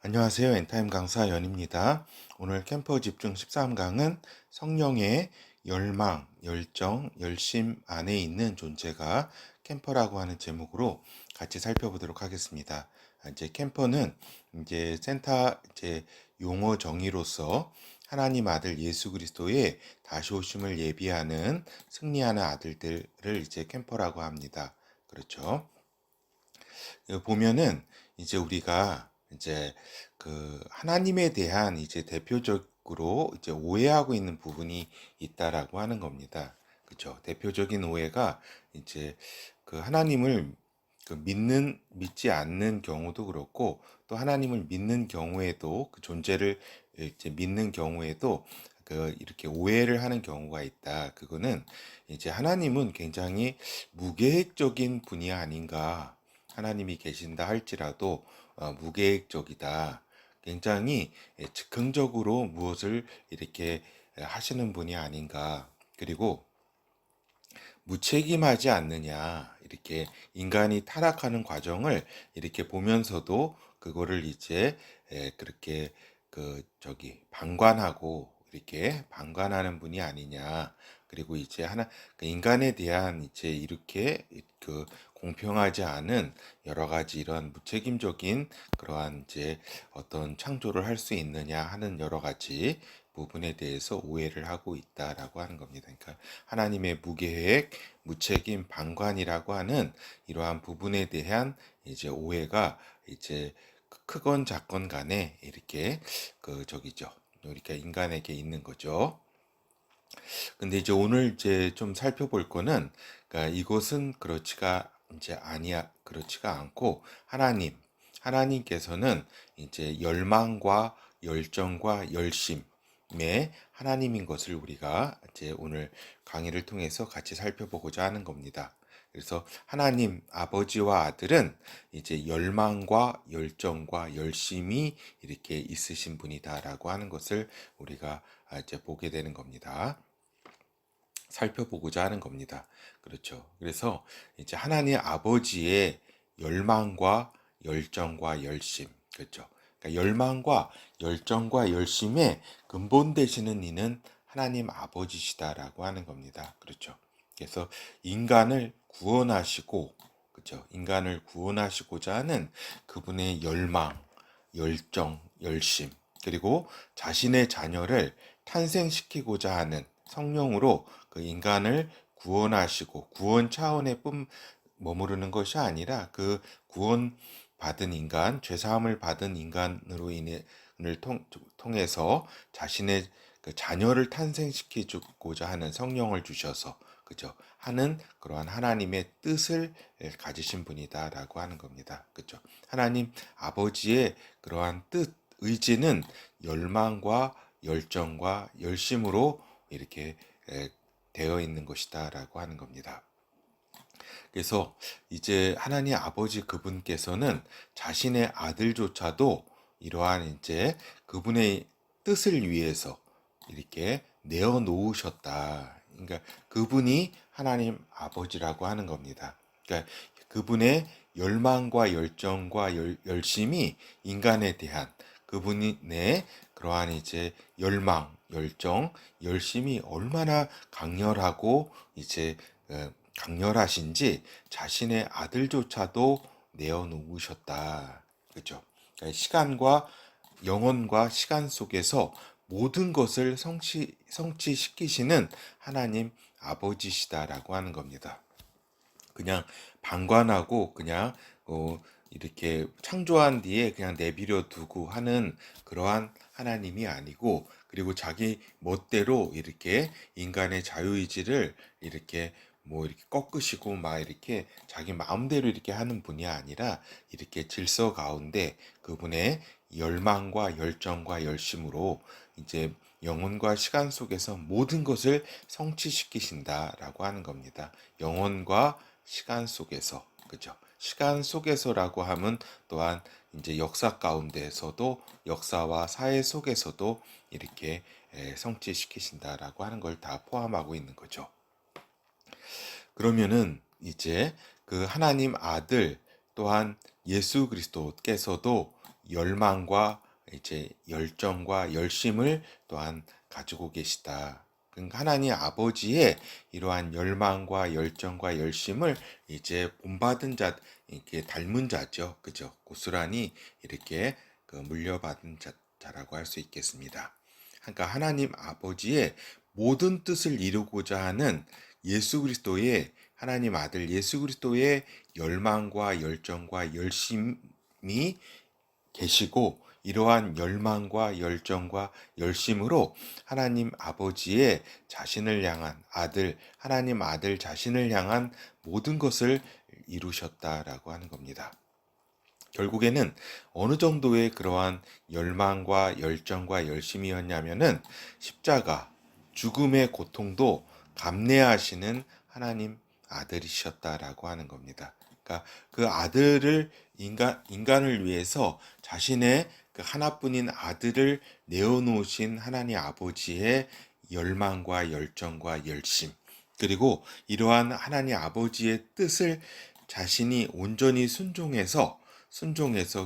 안녕하세요. 엔타임 강사 연입니다. 오늘 캠퍼 집중 13강은 성령의 열망, 열정, 열심 안에 있는 존재가 캠퍼라고 하는 제목으로 같이 살펴보도록 하겠습니다. 이제 캠퍼는 이제 용어 정의로서 하나님 아들 예수 그리스도의 다시 오심을 예비하는 승리하는 아들들을 이제 캠퍼라고 합니다. 그렇죠? 보면은 이제 우리가 이제 그 하나님에 대한 이제 대표적으로 이제 오해하고 있는 부분이 있다라고 하는 겁니다. 그렇죠? 대표적인 오해가 이제 그 하나님을 믿지 않는 경우도 그렇고 또 하나님을 믿는 경우에도 그 존재를 이제 믿는 경우에도 그 이렇게 오해를 하는 경우가 있다. 그거는 이제 하나님은 굉장히 무계획적인 분이 아닌가. 하나님이 계신다 할지라도 무계획적이다. 굉장히 즉흥적으로 무엇을 이렇게 하시는 분이 아닌가. 그리고 무책임하지 않느냐. 이렇게 인간이 타락하는 과정을 이렇게 보면서도 그거를 이제 그렇게 방관하고 이렇게 방관하는 분이 아니냐. 그리고 이제 그 인간에 대한 이제 이렇게 공평하지 않은 여러 가지 이런 무책임적인 그러한 이제 어떤 창조를 할 수 있느냐 하는 여러 가지 부분에 대해서 오해를 하고 있다라고 하는 겁니다. 그러니까 하나님의 무계획, 무책임, 방관이라고 하는 이러한 부분에 대한 이제 오해가 이제 크건 작건 간에 이렇게 이렇게 인간에게 있는 거죠. 근데 이제 오늘 이제 좀 살펴볼 거는 그러니까 이것은 그렇지가 않고 하나님께서는 이제 열망과 열정과 열심의 하나님인 것을 우리가 이제 오늘 강의를 통해서 같이 살펴보고자 하는 겁니다. 그래서 하나님 아버지와 아들은 이제 열망과 열정과 열심이 이렇게 있으신 분이다라고 하는 것을 우리가 이제 보게 되는 겁니다. 살펴보고자 하는 겁니다. 그렇죠. 그래서 이제 하나님 아버지의 열망과 열정과 열심. 그렇죠. 그러니까 열망과 열정과 열심의 근본 되시는 이는 하나님 아버지시다라고 하는 겁니다. 그렇죠. 그래서 인간을 구원하시고, 그렇죠. 인간을 구원하시고자 하는 그분의 열망, 열정, 열심, 그리고 자신의 자녀를 탄생시키고자 하는 성령으로 그 인간을 구원하시고 구원 차원에 머무르는 것이 아니라 그 구원 받은 인간, 죄사함을 받은 인간으로 통해서 자신의 그 자녀를 탄생시키고자 하는 성령을 주셔서 그죠? 하는 그러한 하나님의 뜻을 가지신 분이다라고 하는 겁니다. 그죠? 하나님 아버지의 그러한 뜻, 의지는 열망과 열정과 열심으로 이렇게 되어 있는 것이다라고 하는 겁니다. 그래서 이제 하나님 아버지 그분께서는 자신의 아들조차도 이러한 이제 그분의 뜻을 위해서 이렇게 내어 놓으셨다. 그러니까 그분이 하나님 아버지라고 하는 겁니다. 그러니까 그분의 열망과 열정과 열심이 인간에 대한 그분의 그러한 이제 열망, 열정, 열심이 얼마나 강렬하고 이제 강렬하신지 자신의 아들조차도 내어놓으셨다. 그죠? 그러니까 영혼과 시간 속에서 모든 것을 성취시키시는 하나님 아버지시다라고 하는 겁니다. 그냥 방관하고 그냥 이렇게 창조한 뒤에 그냥 내버려 두고 하는 그러한 하나님이 아니고, 그리고 자기 멋대로 이렇게 인간의 자유의지를 이렇게 이렇게 꺾으시고 막 이렇게 자기 마음대로 이렇게 하는 분이 아니라 이렇게 질서 가운데 그분의 열망과 열정과 열심으로 이제 영혼과 시간 속에서 모든 것을 성취시키신다라고 하는 겁니다. 영혼과 시간 속에서, 그죠? 시간 속에서라고 하면 또한 이제 역사 가운데에서도, 역사와 사회 속에서도 이렇게 성취시키신다라고 하는 걸 다 포함하고 있는 거죠. 그러면은 이제 그 하나님 아들 또한 예수 그리스도께서도 열망과 이제 열정과 열심을 또한 가지고 계시다. 그러니까 하나님 아버지의 이러한 열망과 열정과 열심을 이제 본받은 자, 이렇게 닮은 자죠. 그죠? 고스란히 이렇게 그 물려받은 자라고 할 수 있겠습니다. 그러니까 하나님 아버지의 모든 뜻을 이루고자 하는 예수 그리스도의 하나님 아들 예수 그리스도의 열망과 열정과 열심이 계시고 이러한 열망과 열정과 열심으로 하나님 아버지의 자신을 향한 아들, 하나님 아들 자신을 향한 모든 것을 이루셨다라고 하는 겁니다. 결국에는 어느 정도의 그러한 열망과 열정과 열심이었냐면은 십자가, 죽음의 고통도 감내하시는 하나님 아들이셨다라고 하는 겁니다. 그러니까 그 아들을 인간을 위해서 자신의 그 하나뿐인 아들을 내어놓으신 하나님 아버지의 열망과 열정과 열심, 그리고 이러한 하나님 아버지의 뜻을 자신이 온전히 순종해서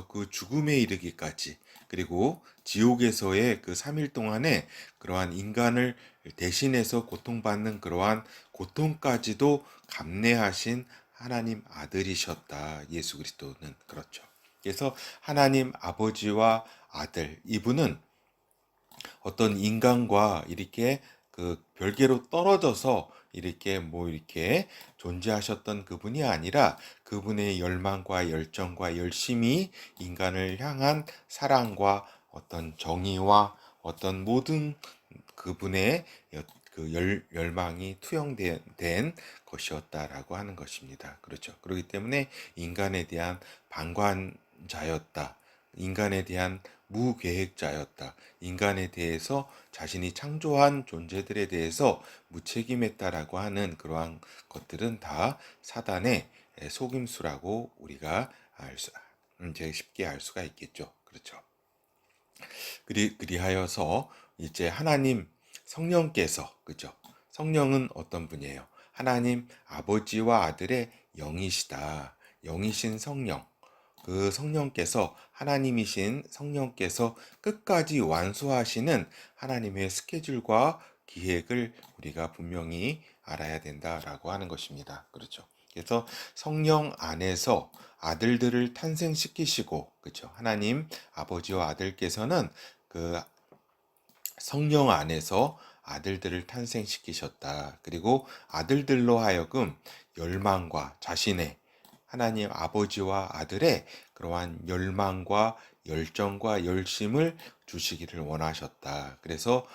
그 죽음에 이르기까지, 그리고 지옥에서의 그 3일 동안에 그러한 인간을 대신해서 고통받는 그러한 고통까지도 감내하신 하나님 아들이셨다. 예수 그리스도는 그렇죠. 그래서 하나님 아버지와 아들, 이분은 어떤 인간과 이렇게 그 별개로 떨어져서 이렇게 존재하셨던 그분이 아니라 그분의 열망과 열정과 열심이 인간을 향한 사랑과 어떤 정의와 어떤 모든 그분의 그 열망이 투영된 것이었다라고 하는 것입니다. 그렇죠. 그렇기 때문에 인간에 대한 방관자였다. 인간에 대한 무계획자였다. 인간에 대해서 자신이 창조한 존재들에 대해서 무책임했다라고 하는 그러한 것들은 다 사단의 속임수라고 우리가 이제 쉽게 알 수가 있겠죠. 그렇죠. 그리하여서 이제 하나님 성령께서, 그죠? 성령은 어떤 분이에요? 하나님 아버지와 아들의 영이시다. 영이신 성령. 그 성령께서, 하나님이신 성령께서 끝까지 완수하시는 하나님의 스케줄과 기획을 우리가 분명히 알아야 된다라고 하는 것입니다. 그렇죠. 그래서 성령 안에서 아들들을 탄생시키시고, 그렇죠. 하나님 아버지와 아들께서는 그 성령 안에서 아들들을 탄생시키셨다. 그리고 아들들로 하여금 열망과 자신의 하나님 아버지와 아들의 그러한 열망과 열정과 열심을 주시기를 원하셨다. 그래서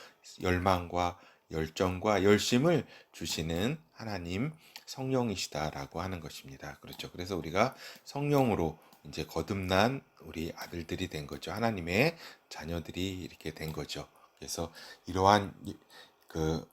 열망과 열정과 열심을 주시는 하나님 성령이시다라고 하는 것입니다. 그렇죠. 그래서 우리가 성령으로 이제 거듭난 우리 아들들이 된 거죠. 하나님의 자녀들이 이렇게 된 거죠. 그래서 이러한 그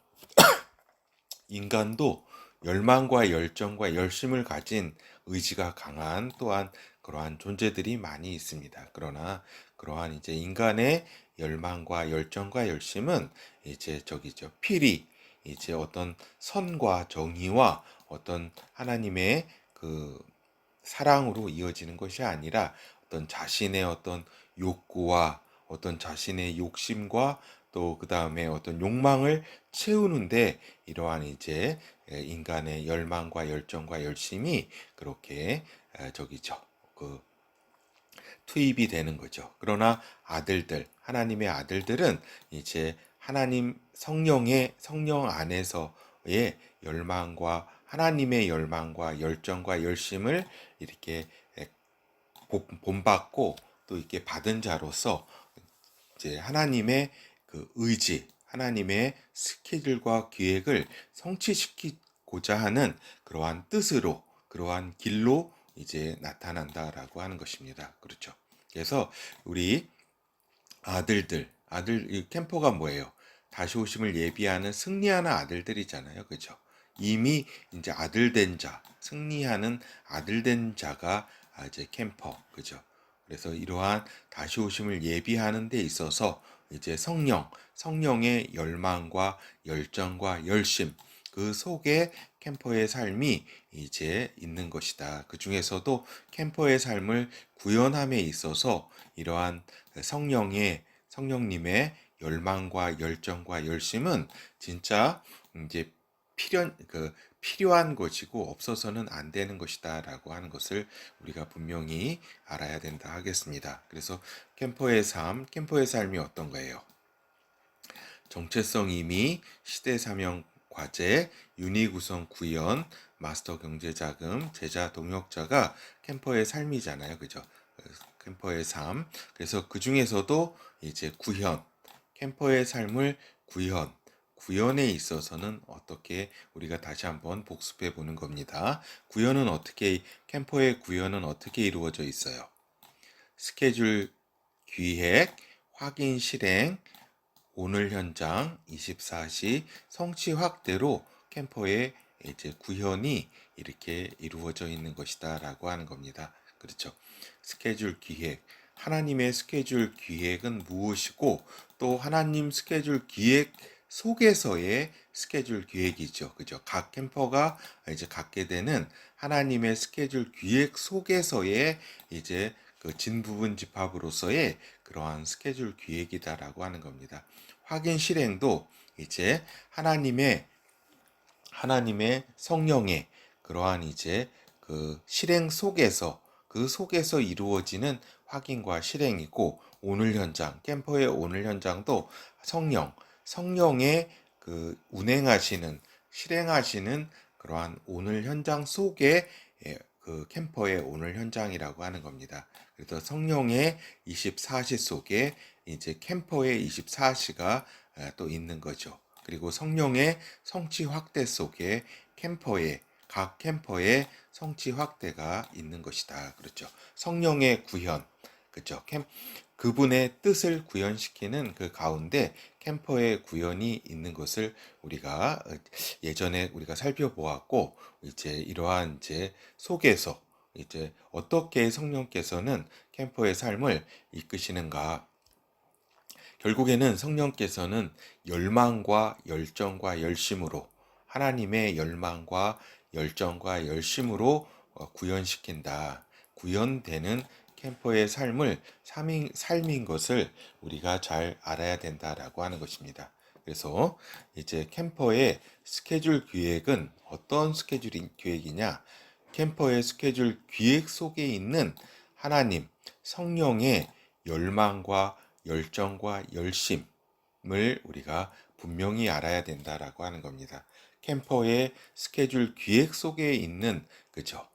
인간도 열망과 열정과 열심을 가진 의지가 강한 또한 그러한 존재들이 많이 있습니다. 그러나 그러한 이제 인간의 열망과 열정과 열심은 이제 저기죠. 필히 이제 어떤 선과 정의와 어떤 하나님의 그 사랑으로 이어지는 것이 아니라 어떤 자신의 어떤 욕구와 어떤 자신의 욕심과 또 그 다음에 어떤 욕망을 채우는데 이러한 이제 인간의 열망과 열정과 열심이 그렇게 저기죠. 그 투입이 되는 거죠. 그러나 하나님의 아들들은 이제 하나님 성령 안에서의 열망과 하나님의 열망과 열정과 열심을 이렇게 본받고 또 이렇게 받은 자로서 이제 하나님의 그 의지, 하나님의 스케줄과 계획을 성취시키고자 하는 그러한 뜻으로, 그러한 길로 이제 나타난다라고 하는 것입니다. 그렇죠. 그래서 우리 이 캠퍼가 뭐예요? 다시 오심을 예비하는 승리하는 아들들이잖아요. 그죠? 이미 이제 아들된 자, 승리하는 아들된 자가 이제 캠퍼. 그죠? 그래서 이러한 다시 오심을 예비하는 데 있어서 이제 성령의 열망과 열정과 열심, 그 속에 캠퍼의 삶이 이제 있는 것이다. 그 중에서도 캠퍼의 삶을 구현함에 있어서 이러한 성령님의 열망과 열정과 열심은 진짜 이제 필요한 것이고 없어서는 안 되는 것이다라고 하는 것을 우리가 분명히 알아야 된다 하겠습니다. 그래서 캠퍼의 삶이 어떤 거예요? 정체성 임의, 시대 사명 과제, 유니 구성 구현, 마스터 경제 자금, 제자 동역자가 캠퍼의 삶이잖아요. 그죠? 캠퍼의 삶. 그래서 그 중에서도 이제 캠퍼의 삶을 구현에 있어서는 어떻게 우리가 다시 한번 복습해 보는 겁니다. 캠퍼의 구현은 어떻게 이루어져 있어요? 스케줄 기획, 확인 실행, 오늘 현장 24시 성취 확대로 캠퍼의 이제 구현이 이렇게 이루어져 있는 것이다라고 하는 겁니다. 그렇죠. 스케줄 기획. 하나님의 스케줄 기획은 무엇이고 또 하나님 스케줄 기획 속에서의 스케줄 기획이죠. 그죠? 각 캠퍼가 이제 갖게 되는 하나님의 스케줄 기획 속에서의 이제 그 진부분 집합으로서의 그러한 스케줄 기획이다라고 하는 겁니다. 확인 실행도 이제 하나님의 성령의 그러한 이제 그 실행 속에서 그 속에서 이루어지는 확인과 실행이고 캠퍼의 오늘 현장도 성령의 그 실행하시는 그러한 오늘 현장 속에 그 캠퍼의 오늘 현장이라고 하는 겁니다. 그래서 성령의 24시 속에 이제 캠퍼의 24시가 또 있는 거죠. 그리고 성령의 성취 확대 속에 각 캠퍼의 성취 확대가 있는 것이다. 그렇죠. 성령의 구현, 그렇죠. 그분의 뜻을 구현시키는 그 가운데 캠퍼의 구현이 있는 것을 우리가 예전에 우리가 살펴보았고 이제 이러한 이제 속에서 이제 어떻게 성령께서는 캠퍼의 삶을 이끄시는가. 결국에는 성령께서는 열망과 열정과 열심으로 하나님의 열망과 열정과 열심으로 구현시킨다. 구현되는 캠퍼의 삶인 것을 우리가 잘 알아야 된다라고 하는 것입니다. 그래서 이제 캠퍼의 스케줄 기획은 어떤 기획이냐? 캠퍼의 스케줄 기획 속에 있는 하나님, 성령의 열망과 열정과 열심을 우리가 분명히 알아야 된다라고 하는 겁니다. 캠퍼의 스케줄 기획 속에 있는 그죠?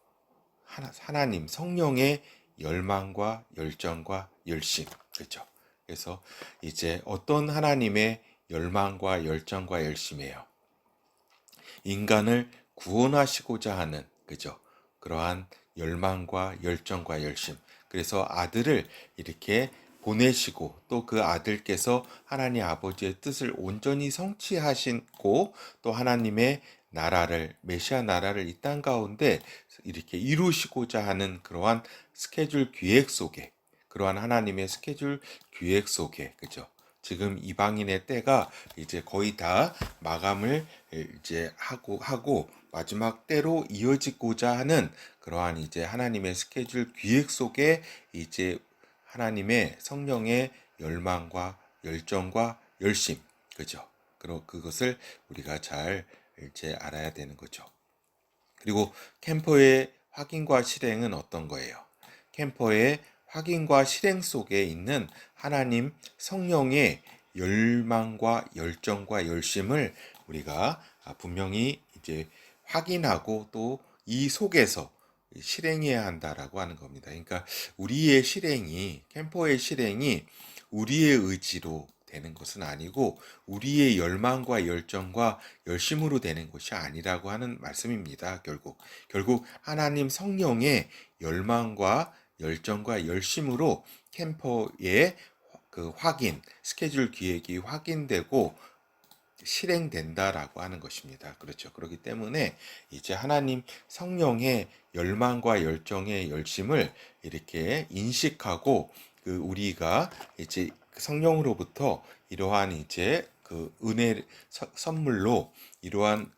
하나님 성령의 열망과 열정과 열심 그죠? 그래서 이제 어떤 하나님의 열망과 열정과 열심이에요. 인간을 구원하시고자 하는 그죠? 그러한 열망과 열정과 열심. 그래서 아들을 이렇게 보내시고 또 그 아들께서 하나님 아버지의 뜻을 온전히 성취하시고 또 하나님의 메시아 나라를 이 땅 가운데 이렇게 이루시고자 하는 그러한 스케줄 기획 속에 그러한 하나님의 스케줄 기획 속에 그죠? 지금 이방인의 때가 이제 거의 다 마감을 이제 하고 마지막 때로 이어지고자 하는 그러한 이제 하나님의 스케줄 기획 속에 이제 하나님의 성령의 열망과 열정과 열심 그죠? 그것을 우리가 잘 이제 알아야 되는 거죠. 그리고 캠퍼의 확인과 실행은 어떤 거예요? 캠퍼의 확인과 실행 속에 있는 하나님 성령의 열망과 열정과 열심을 우리가 분명히 이제 확인하고 또 이 속에서 실행해야 한다라고 하는 겁니다. 그러니까 캠퍼의 실행이 우리의 의지로 되는 것은 아니고 우리의 열망과 열정과 열심으로 되는 것이 아니라고 하는 말씀입니다. 결국 하나님 성령의 열망과 열정과 열심으로 캠퍼의 그 스케줄 기획이 확인되고 실행된다라고 하는 것입니다. 그렇죠. 그렇기 때문에 이제 하나님 성령의 열망과 열정의 열심을 이렇게 인식하고 우리가 이제 성령으로부터 이러한 이제 그 선물로 이러한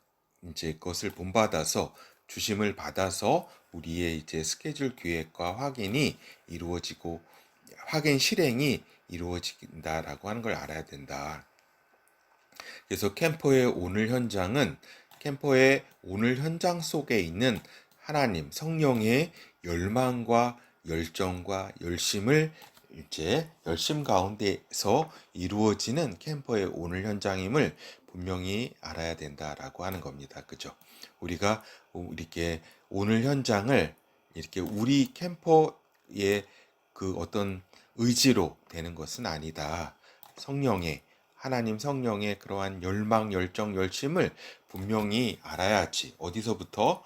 이제 것을 본받아서 주심을 받아서 우리의 이제 스케줄 기획과 확인이 이루어지고 확인 실행이 이루어진다라고 하는 걸 알아야 된다. 그래서 캠퍼의 오늘 현장은 캠퍼의 오늘 현장 속에 있는 하나님 성령의 열망과 열정과 열심을 이제 열심 가운데서 이루어지는 캠퍼의 오늘 현장임을 분명히 알아야 된다라고 하는 겁니다. 그죠? 우리가 이렇게 오늘 현장을 이렇게 우리 캠퍼의 그 어떤 의지로 되는 것은 아니다. 성령의 하나님 성령의 그러한 열망, 열정, 열심을 분명히 알아야지. 어디서부터?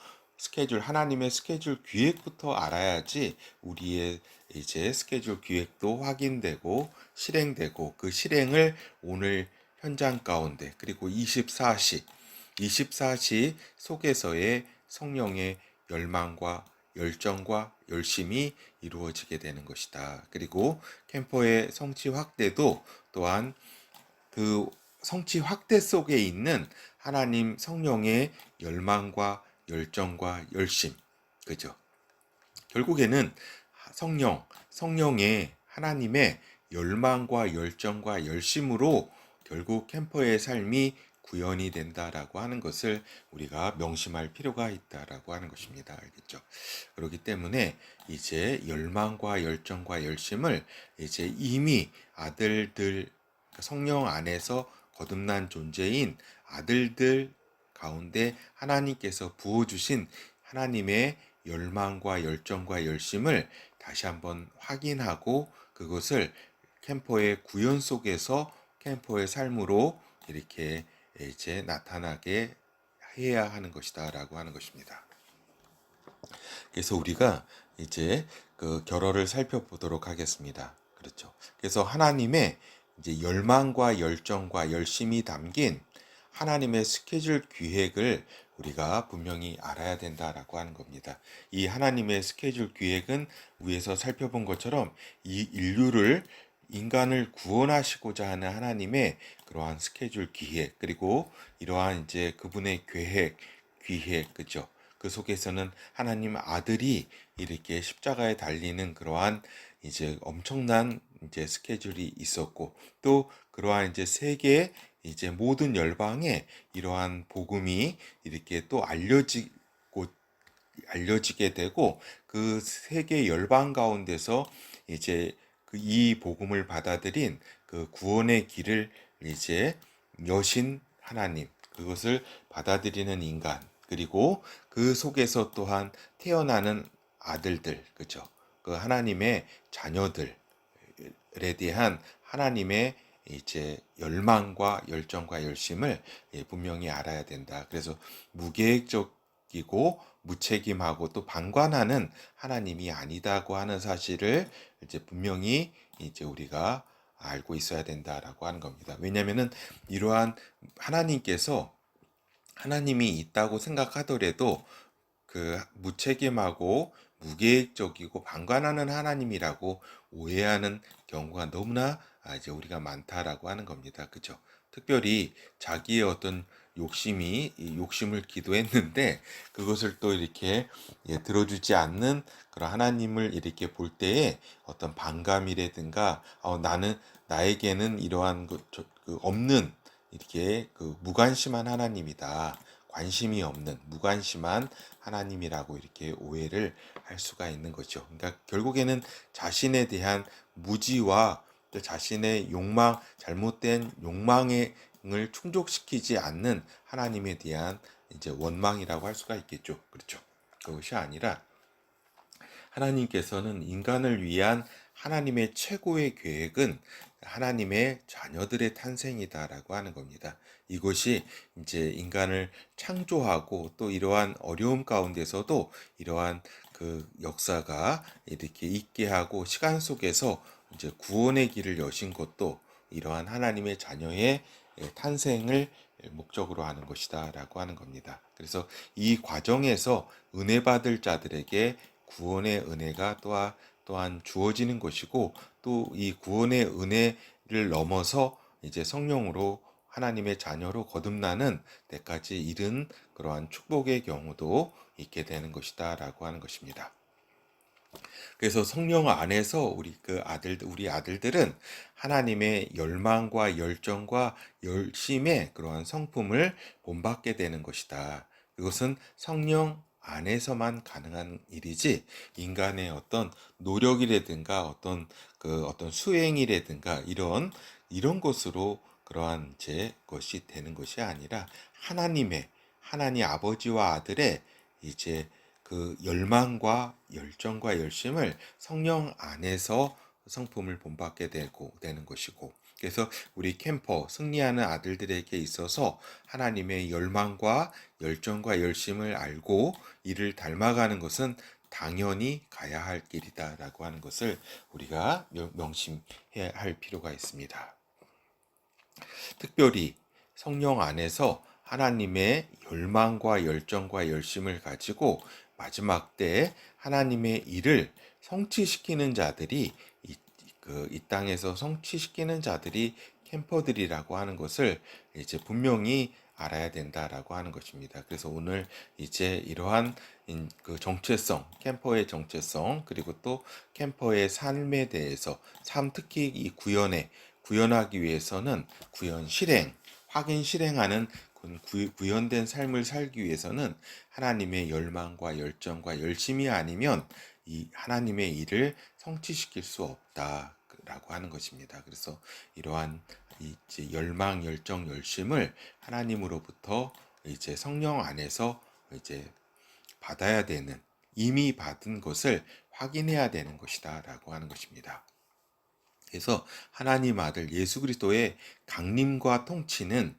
하나님의 스케줄 기획부터 알아야지 우리의 이제 스케줄 기획도 확인되고 실행되고 그 실행을 오늘 현장 가운데 그리고 24시 속에서의 성령의 열망과 열정과 열심이 이루어지게 되는 것이다. 그리고 캠퍼의 성취 확대도 또한 그 성취 확대 속에 있는 하나님 성령의 열망과 열정과 열심, 그죠? 결국에는 성령의 하나님의 열망과 열정과 열심으로 결국 캠퍼의 삶이 구현이 된다라고 하는 것을 우리가 명심할 필요가 있다라고 하는 것입니다. 알겠죠? 그렇기 때문에 이제 열망과 열정과 열심을 이제 이미 아들들 성령 안에서 거듭난 존재인 아들들 가운데 하나님께서 부어주신 하나님의 열망과 열정과 열심을 다시 한번 확인하고 그것을 캠퍼의 구현 속에서 캠퍼의 삶으로 이렇게 이제 나타나게 해야 하는 것이다라고 하는 것입니다. 그래서 우리가 이제 그 결어를 살펴보도록 하겠습니다. 그렇죠. 그래서 하나님의 이제 열망과 열정과 열심이 담긴 하나님의 스케줄 기획을 우리가 분명히 알아야 된다라고 하는 겁니다. 이 하나님의 스케줄 기획은 위에서 살펴본 것처럼 이 인간을 구원하시고자 하는 하나님의 그러한 스케줄 기획 그리고 이러한 이제 그분의 계획, 기획, 그죠? 그 속에서는 하나님 아들이 이렇게 십자가에 달리는 그러한 이제 엄청난 이제 스케줄이 있었고 또 그러한 이제 세계 이제 모든 열방에 이러한 복음이 이렇게 또 알려지게 되고 그 세계 열방 가운데서 이제 그 이 복음을 받아들인 그 구원의 길을 이제 여신 하나님 그것을 받아들이는 인간 그리고 그 속에서 또한 태어나는 아들들 그죠? 그 하나님의 자녀들에 대한 하나님의 이제 열망과 열정과 열심을 분명히 알아야 된다. 그래서 무계획적이고 무책임하고 또 방관하는 하나님이 아니다고 하는 사실을 이제 분명히 이제 우리가 알고 있어야 된다라고 하는 겁니다. 왜냐하면은 이러한 하나님이 있다고 생각하더라도 그 무책임하고 무계획적이고 방관하는 하나님이라고 오해하는 경우가 너무나 이제 우리가 많다라고 하는 겁니다. 그죠? 특별히 자기의 어떤 욕심을 기도했는데 그것을 또 이렇게 들어주지 않는 그런 하나님을 이렇게 볼 때에 어떤 반감이라든가 나에게는 이러한 없는 이렇게 그 무관심한 하나님이다. 관심이 없는 무관심한 하나님이라고 이렇게 오해를 할 수가 있는 거죠. 그러니까 결국에는 자신에 대한 무지와 또 자신의 잘못된 욕망을 충족시키지 않는 하나님에 대한 이제 원망이라고 할 수가 있겠죠. 그렇죠. 그것이 아니라 하나님께서는 인간을 위한 하나님의 최고의 계획은 하나님의 자녀들의 탄생이다라고 하는 겁니다. 이것이 이제 인간을 창조하고 또 이러한 어려움 가운데서도 이러한 그 역사가 이렇게 있게 하고 시간 속에서 이제 구원의 길을 여신 것도 이러한 하나님의 자녀의 탄생을 목적으로 하는 것이다라고 하는 겁니다. 그래서 이 과정에서 은혜 받을 자들에게 구원의 은혜가 또한 주어지는 것이고 또 이 구원의 은혜를 넘어서 이제 성령으로 하나님의 자녀로 거듭나는 때까지 이른 그러한 축복의 경우도 있게 되는 것이다 라고 하는 것입니다. 그래서 성령 안에서 우리 아들들은 하나님의 열망과 열정과 열심의 그러한 성품을 본받게 되는 것이다. 이것은 성령 안에서만 가능한 일이지 인간의 어떤 노력이라든가 어떤 수행이라든가 이런 것으로 그러한 것이 되는 것이 아니라 하나님 아버지와 아들의 이제 그 열망과 열정과 열심을 성령 안에서 성품을 본받게 되는 것이고, 그래서 우리 캠퍼 승리하는 아들들에게 있어서 하나님의 열망과 열정과 열심을 알고 이를 닮아가는 것은 당연히 가야 할 길이다라고 하는 것을 우리가 명심해야 할 필요가 있습니다. 특별히 성령 안에서 하나님의 열망과 열정과 열심을 가지고 마지막 때에 하나님의 일을 성취시키는 자들이 이 땅에서 성취시키는 자들이 캠퍼들이라고 하는 것을 이제 분명히 알아야 된다라고 하는 것입니다. 그래서 오늘 이제 이러한 그 정체성, 캠퍼의 정체성, 그리고 또 캠퍼의 삶에 대해서 특히 이 구현하기 위해서는 확인 실행하는 구현된 삶을 살기 위해서는 하나님의 열망과 열정과 열심이 아니면 이 하나님의 일을 성취시킬 수 없다라고 하는 것입니다. 그래서 이러한 이제 열망, 열정, 열심을 하나님으로부터 이제 성령 안에서 이제 받아야 되는, 이미 받은 것을 확인해야 되는 것이다라고 하는 것입니다. 그래서 하나님 아들 예수 그리스도의 강림과 통치는,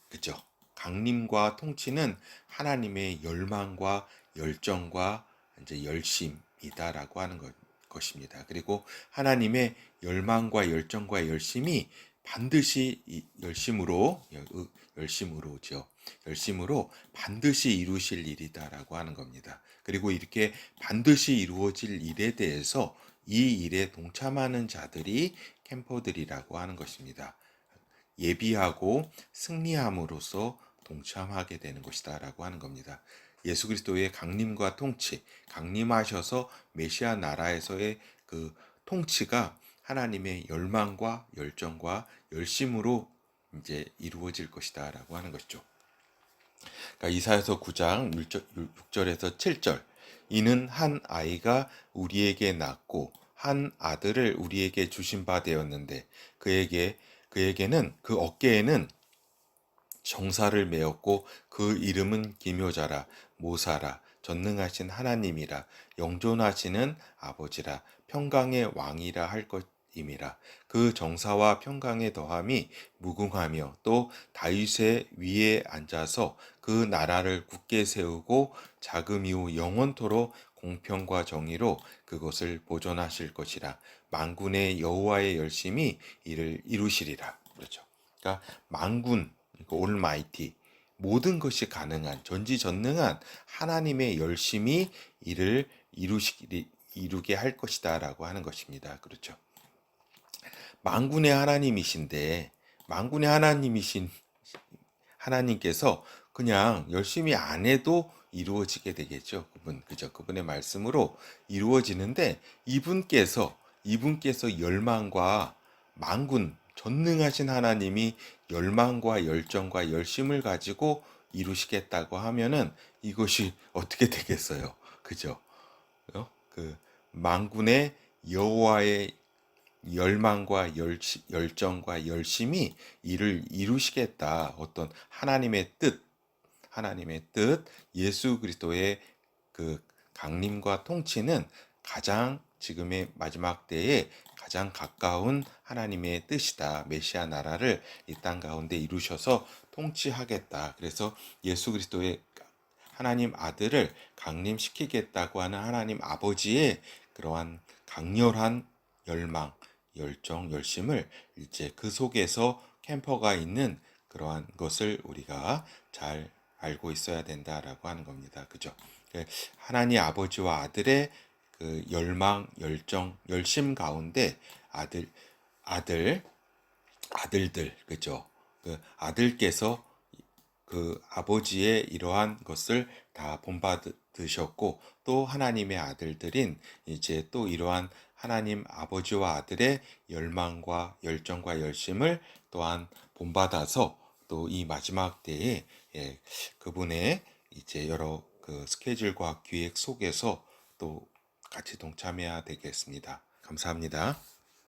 그죠? 강림과 통치는 하나님의 열망과 열정과 이제 열심이다라고 하는 것입니다. 그리고 하나님의 열망과 열정과 열심이 반드시 열심으로 반드시 이루실 일이다라고 하는 겁니다. 그리고 이렇게 반드시 이루어질 일에 대해서 이 일에 동참하는 자들이 캠퍼들이라고 하는 것입니다. 예비하고 승리함으로써 동참하게 되는 것이다라고 하는 겁니다. 예수 그리스도의 강림과 통치, 강림하셔서 메시아 나라에서의 그 통치가 하나님의 열망과 열정과 열심으로 이제 이루어질 것이다라고 하는 것이죠. 그러니까 이사야서 9장 6절에서 7절, 이는 한 아이가 우리에게 낳고 한 아들을 우리에게 주신 바 되었는데 그에게는 그 어깨에는 정사를 메었고 그 이름은 기묘자라 모사라 전능하신 하나님이라 영존하시는 아버지라 평강의 왕이라 할 것임이라. 그 정사와 평강의 더함이 무궁하며 또 다윗의 위에 앉아서 그 나라를 굳게 세우고 자금 이후 영원토록 공평과 정의로 그것을 보존하실 것이라. 만군의 여호와의 열심히 이를 이루시리라. 그렇죠. 그러니까 만군, 올마이티, 모든 것이 가능한 전지전능한 하나님의 열심이 이를 이루게 할 것이다라고 하는 것입니다. 그렇죠. 만군의 하나님이신 하나님께서 그냥 열심히 안 해도 이루어지게 되겠죠. 그분의 말씀으로 이루어지는데 이분께서 열망과 전능하신 하나님이 열망과 열정과 열심을 가지고 이루시겠다고 하면은 이것이 어떻게 되겠어요? 그죠? 그 만군의 여호와의 열망과 열정과 열심이 이를 이루시겠다. 어떤 하나님의 뜻, 예수 그리스도의 그 강림과 통치는 지금의 마지막 때에 가장 가까운 하나님의 뜻이다. 메시아 나라를 이 땅 가운데 이루셔서 통치하겠다. 그래서 예수 그리스도의 하나님 아들을 강림시키겠다고 하는 하나님 아버지의 그러한 강렬한 열망, 열정, 열심을 이제 그 속에서 캠퍼가 있는 그러한 것을 우리가 잘 알고 있어야 된다라고 하는 겁니다. 그죠? 하나님 아버지와 아들의 그 열망, 열정, 열심 가운데 아들들, 그죠? 그 아들께서 그 아버지의 이러한 것을 다 본받으셨고 또 하나님의 아들들인 이제 또 이러한 하나님 아버지와 아들의 열망과 열정과 열심을 또한 본받아서 또 이 마지막 때에 그분의 이제 여러 그 스케줄과 기획 속에서 또 같이 동참해야 되겠습니다. 감사합니다.